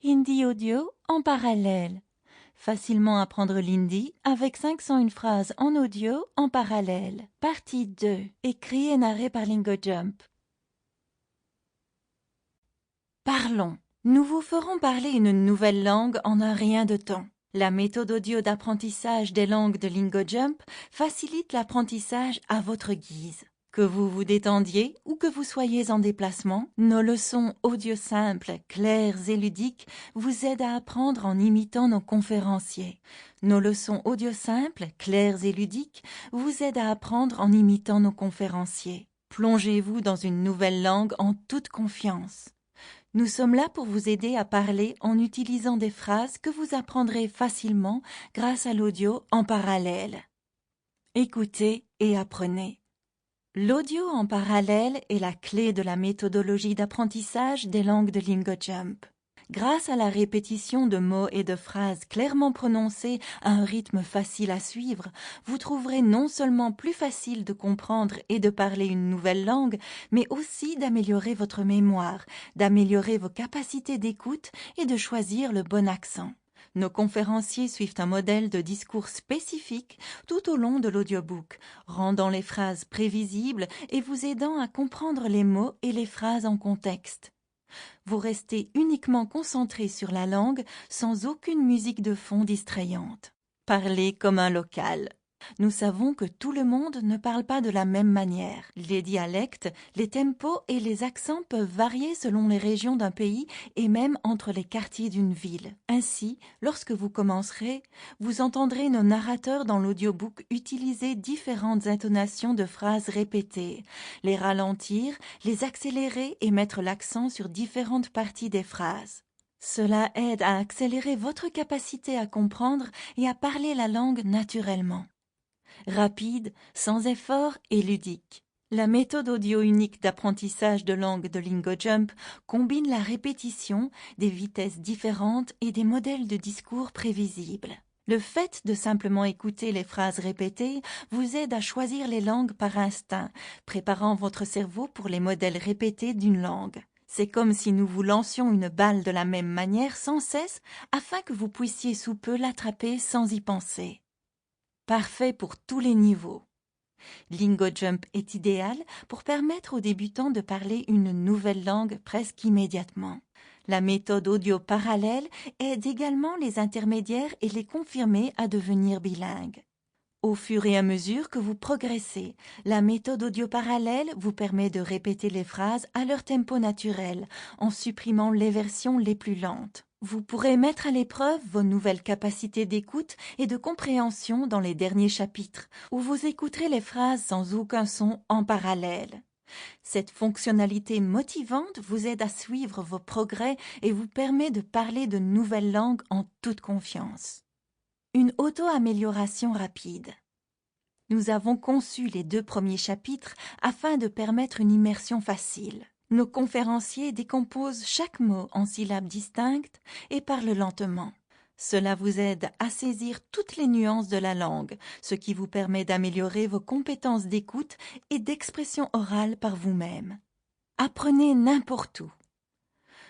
Hindi audio en parallèle. Facilement apprendre l'hindi avec 501 phrases en audio en parallèle. Partie 2. Écrit et narré par LingoJump. Parlons. Nous vous ferons parler une nouvelle langue en un rien de temps. La méthode audio d'apprentissage des langues de LingoJump facilite l'apprentissage à votre guise. Que vous vous détendiez ou que vous soyez en déplacement, nos leçons audio simples, claires et ludiques vous aident à apprendre en imitant nos conférenciers. Nos leçons audio simples, claires et ludiques vous aident à apprendre en imitant nos conférenciers. Plongez-vous dans une nouvelle langue en toute confiance. Nous sommes là pour vous aider à parler en utilisant des phrases que vous apprendrez facilement grâce à l'audio en parallèle. Écoutez et apprenez. L'audio en parallèle est la clé de la méthodologie d'apprentissage des langues de LingoJump. Grâce à la répétition de mots et de phrases clairement prononcés à un rythme facile à suivre, vous trouverez non seulement plus facile de comprendre et de parler une nouvelle langue, mais aussi d'améliorer votre mémoire, d'améliorer vos capacités d'écoute et de choisir le bon accent. Nos conférenciers suivent un modèle de discours spécifique tout au long de l'audiobook, rendant les phrases prévisibles et vous aidant à comprendre les mots et les phrases en contexte. Vous restez uniquement concentré sur la langue sans aucune musique de fond distrayante. Parlez comme un local. Nous savons que tout le monde ne parle pas de la même manière. Les dialectes, les tempos et les accents peuvent varier selon les régions d'un pays et même entre les quartiers d'une ville. Ainsi, lorsque vous commencerez, vous entendrez nos narrateurs dans l'audiobook utiliser différentes intonations de phrases répétées, les ralentir, les accélérer et mettre l'accent sur différentes parties des phrases. Cela aide à accélérer votre capacité à comprendre et à parler la langue naturellement. Rapide, sans effort et ludique. La méthode audio unique d'apprentissage de langue de LingoJump combine la répétition, des vitesses différentes et des modèles de discours prévisibles. Le fait de simplement écouter les phrases répétées vous aide à choisir les langues par instinct, préparant votre cerveau pour les modèles répétés d'une langue. C'est comme si nous vous lancions une balle de la même manière sans cesse afin que vous puissiez sous peu l'attraper sans y penser. Parfait pour tous les niveaux. LingoJump est idéal pour permettre aux débutants de parler une nouvelle langue presque immédiatement. La méthode audio parallèle aide également les intermédiaires et les confirmés à devenir bilingues. Au fur et à mesure que vous progressez, la méthode audio parallèle vous permet de répéter les phrases à leur tempo naturel, en supprimant les versions les plus lentes. Vous pourrez mettre à l'épreuve vos nouvelles capacités d'écoute et de compréhension dans les derniers chapitres, où vous écouterez les phrases sans aucun son en parallèle. Cette fonctionnalité motivante vous aide à suivre vos progrès et vous permet de parler de nouvelles langues en toute confiance. Une auto-amélioration rapide. Nous avons conçu les 2 premiers chapitres afin de permettre une immersion facile. Nos conférenciers décomposent chaque mot en syllabes distinctes et parlent lentement. Cela vous aide à saisir toutes les nuances de la langue, ce qui vous permet d'améliorer vos compétences d'écoute et d'expression orale par vous-même. Apprenez n'importe où.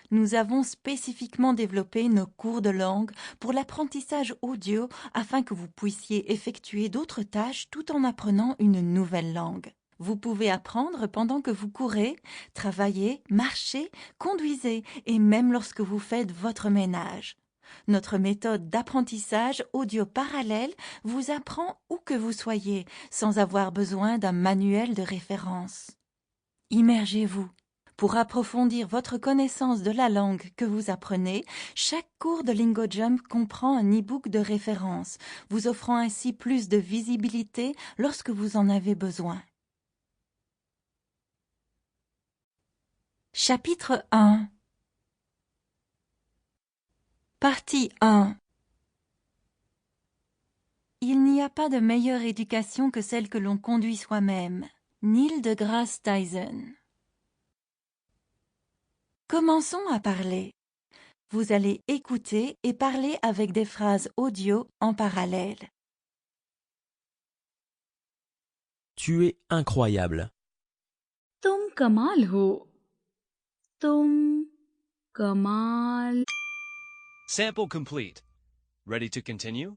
Nous avons spécifiquement développé nos cours de langue pour l'apprentissage audio afin que vous puissiez effectuer d'autres tâches tout en apprenant une nouvelle langue. Vous pouvez apprendre pendant que vous courez, travaillez, marchez, conduisez et même lorsque vous faites votre ménage. Notre méthode d'apprentissage audio parallèle vous apprend où que vous soyez sans avoir besoin d'un manuel de référence. Immergez-vous. Pour approfondir votre connaissance de la langue que vous apprenez, chaque cours de LingoJump comprend un e-book de référence, vous offrant ainsi plus de visibilité lorsque vous en avez besoin. Chapitre 1. Partie 1. Il n'y a pas de meilleure éducation que celle que l'on conduit soi-même. Neil deGrasse Tyson. Commençons à parler. Vous allez écouter et parler avec des phrases audio en parallèle. Tu es incroyable. तुम कमाल हो तुम कमाल Sample complete. Ready to continue?